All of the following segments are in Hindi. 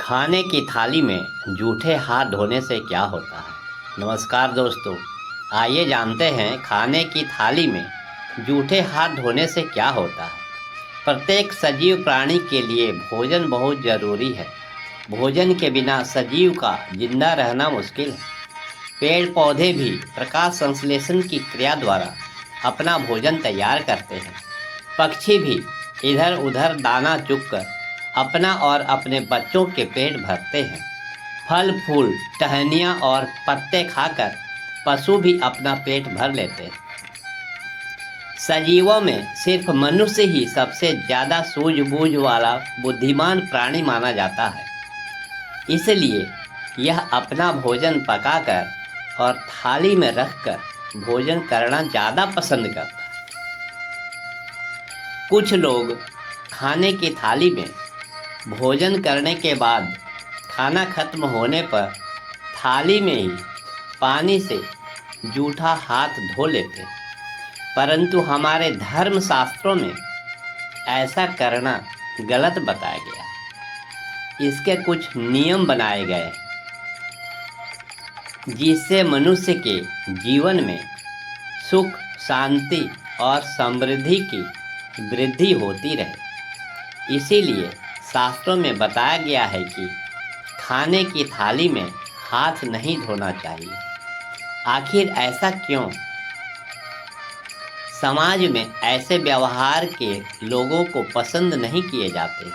खाने की थाली में जूठे हाथ धोने से क्या होता है। नमस्कार दोस्तों, आइए जानते हैं खाने की थाली में जूठे हाथ धोने से क्या होता है। प्रत्येक सजीव प्राणी के लिए भोजन बहुत ज़रूरी है। भोजन के बिना सजीव का जिंदा रहना मुश्किल है। पेड़ पौधे भी प्रकाश संश्लेषण की क्रिया द्वारा अपना भोजन तैयार करते हैं। पक्षी भी इधर उधर दाना चुगकर अपना और अपने बच्चों के पेट भरते हैं। फल फूल टहनियाँ और पत्ते खाकर पशु भी अपना पेट भर लेते हैं। सजीवों में सिर्फ मनुष्य ही सबसे ज़्यादा सूझबूझ वाला बुद्धिमान प्राणी माना जाता है। इसलिए यह अपना भोजन पकाकर और थाली में रखकर भोजन करना ज़्यादा पसंद करता है। कुछ लोग खाने की थाली में भोजन करने के बाद खाना खत्म होने पर थाली में ही पानी से जूठा हाथ धो लेते, परंतु हमारे धर्म शास्त्रों में ऐसा करना गलत बताया गया। इसके कुछ नियम बनाए गए जिससे मनुष्य के जीवन में सुख शांति और समृद्धि की वृद्धि होती रहे। इसीलिए शास्त्रों में बताया गया है कि खाने की थाली में हाथ नहीं धोना चाहिए। आखिर ऐसा क्यों? समाज में ऐसे व्यवहार के लोगों को पसंद नहीं किए जाते।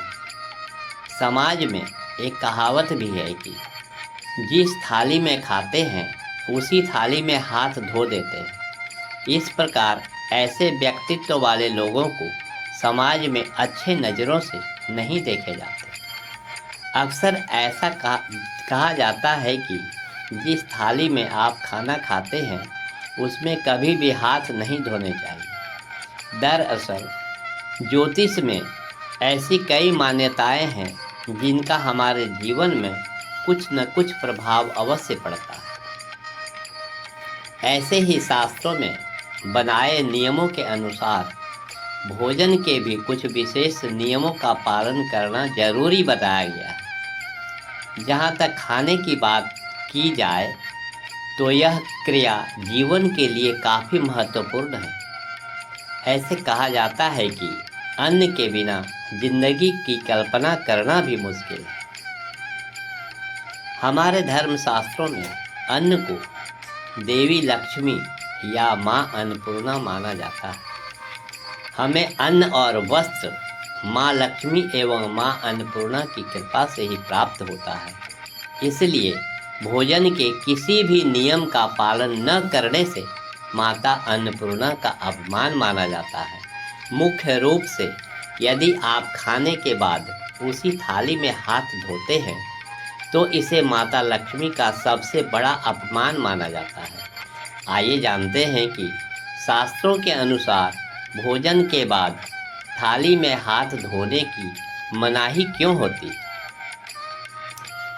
समाज में एक कहावत भी है कि जिस थाली में खाते हैं उसी थाली में हाथ धो देते हैं। इस प्रकार ऐसे व्यक्तित्व वाले लोगों को समाज में अच्छे नज़रों से नहीं देखे जाते। अक्सर ऐसा कहा जाता है कि जिस थाली में आप खाना खाते हैं उसमें कभी भी हाथ नहीं धोने चाहिए। दरअसल ज्योतिष में ऐसी कई मान्यताएं हैं जिनका हमारे जीवन में कुछ न कुछ प्रभाव अवश्य पड़ता है। ऐसे ही शास्त्रों में बनाए नियमों के अनुसार भोजन के भी कुछ विशेष नियमों का पालन करना जरूरी बताया गया है। जहाँ तक खाने की बात की जाए तो यह क्रिया जीवन के लिए काफ़ी महत्वपूर्ण है। ऐसे कहा जाता है कि अन्न के बिना जिंदगी की कल्पना करना भी मुश्किल है। हमारे धर्मशास्त्रों में अन्न को देवी लक्ष्मी या माँ अन्नपूर्णा माना जाता है। हमें अन्न और वस्त्र माँ लक्ष्मी एवं माँ अन्नपूर्णा की कृपा से ही प्राप्त होता है। इसलिए भोजन के किसी भी नियम का पालन न करने से माता अन्नपूर्णा का अपमान माना जाता है। मुख्य रूप से यदि आप खाने के बाद उसी थाली में हाथ धोते हैं तो इसे माता लक्ष्मी का सबसे बड़ा अपमान माना जाता है। आइए जानते हैं कि शास्त्रों के अनुसार भोजन के बाद थाली में हाथ धोने की मनाही क्यों होती?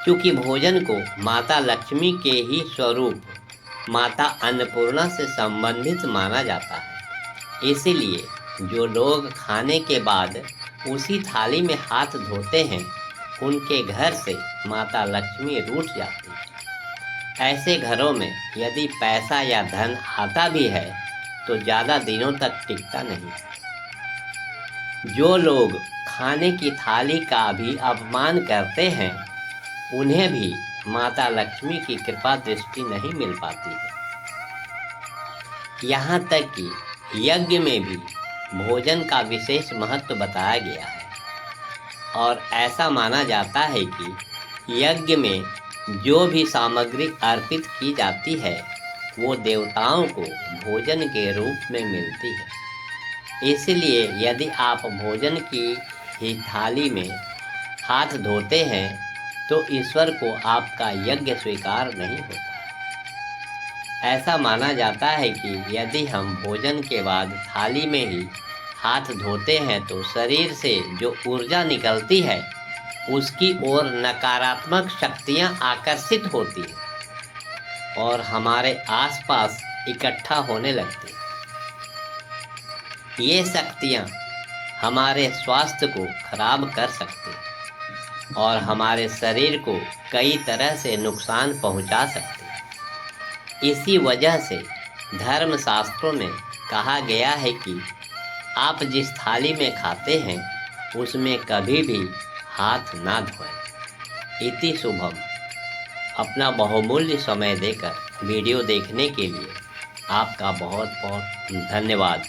क्योंकि भोजन को माता लक्ष्मी के ही स्वरूप माता अन्नपूर्णा से संबंधित माना जाता है। इसीलिए जो लोग खाने के बाद उसी थाली में हाथ धोते हैं उनके घर से माता लक्ष्मी रूठ जाती है। ऐसे घरों में यदि पैसा या धन आता भी है तो ज़्यादा दिनों तक टिकता नहीं। जो लोग खाने की थाली का भी अपमान करते हैं उन्हें भी माता लक्ष्मी की कृपा दृष्टि नहीं मिल पाती है। यहाँ तक कि यज्ञ में भी भोजन का विशेष महत्व बताया गया है और ऐसा माना जाता है कि यज्ञ में जो भी सामग्री अर्पित की जाती है वो देवताओं को भोजन के रूप में मिलती है। इसलिए यदि आप भोजन की ही थाली में हाथ धोते हैं तो ईश्वर को आपका यज्ञ स्वीकार नहीं होता। ऐसा माना जाता है कि यदि हम भोजन के बाद थाली में ही हाथ धोते हैं तो शरीर से जो ऊर्जा निकलती है उसकी ओर नकारात्मक शक्तियां आकर्षित होती हैं और हमारे आसपास इकट्ठा होने लगती हैं। ये शक्तियां हमारे स्वास्थ्य को खराब कर सकती हैं। और हमारे शरीर को कई तरह से नुकसान पहुंचा सकते हैं। इसी वजह से धर्म शास्त्रों में कहा गया है कि आप जिस थाली में खाते हैं उसमें कभी भी हाथ ना धोएं। इति शुभम। अपना बहुमूल्य समय देकर वीडियो देखने के लिए आपका बहुत बहुत धन्यवाद।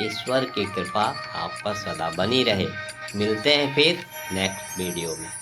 ईश्वर की कृपा आप पर सदा बनी रहे। मिलते हैं फिर नेक्स्ट वीडियो में।